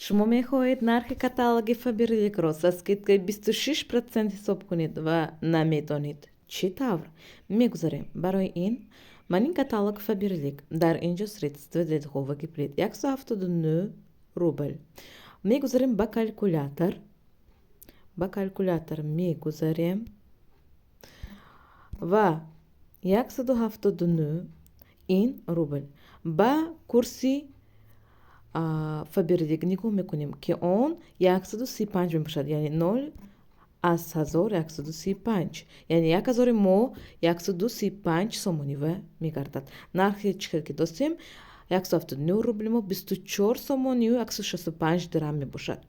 шумо мехоҳед нархи каталоги Faberlicро со скидкаи 26% ҳисоб кунед ва наметонед чӣ тавр мегузарем. Барои ин ман ин каталог Faberlic дар инҷо средства дедхова гиблид 179 рубл мегузарем ба калькулятор мегузарем ва 179 ин рубл ба курси Faberlic нигоҳ мекунем ки он 135 мебошад, яъне 0 аз 1135, яъне 1000 мо 135 сомонива мегардад. нархи чӣ ки достем 179 рубли мо 24 сомонию 165 дирам мебошад.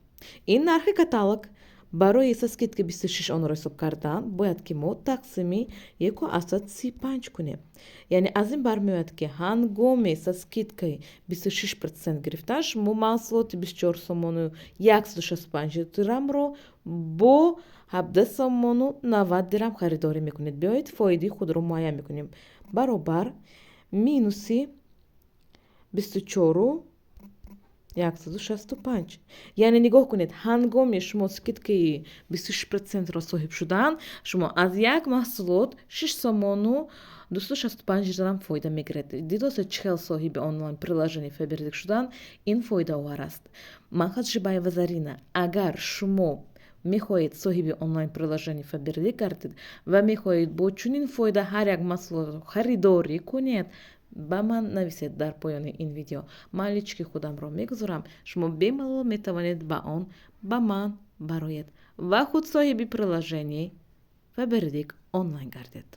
ин нархи каталог барои со скидки 26 онро ҳисоб кардан бояд ки мо тақсими 135 кунем. яъне аз ин бармеояд ки ҳангоми со скидкаи 26% гирифтан шумо маҳсулоти 24 сомону 165 дирамро бо 17 сомону 90 дирам харидорӣ мекунед. биёед фоидаи худро муайян мекунем. баробар минуси 24 165. яъне нигоҳ кунед ҳангоми шумо скидкаи 26%ро соҳиб шудан шумо аз як маҳсулот 6 сомону 265 дирам фоида мегиред. дидосе чӣ хел соҳиби онлайн приложени Faberlic шудан ин фоидаовар аст. Манхат Жибаева Зарина, агар шумо мехоҳед соҳиби онлайн приложени Faberlic гардед ва мехоҳед бо чунин фоида ҳар як маҳсулотро харидорӣ кунед, ба ман нависед дар поёни ин видео. ман лички худамро мегузорам. шумо бемалол метавонед ба он ба ман бароед ва худ соҳиби приложени Faberlic онлайн гардед.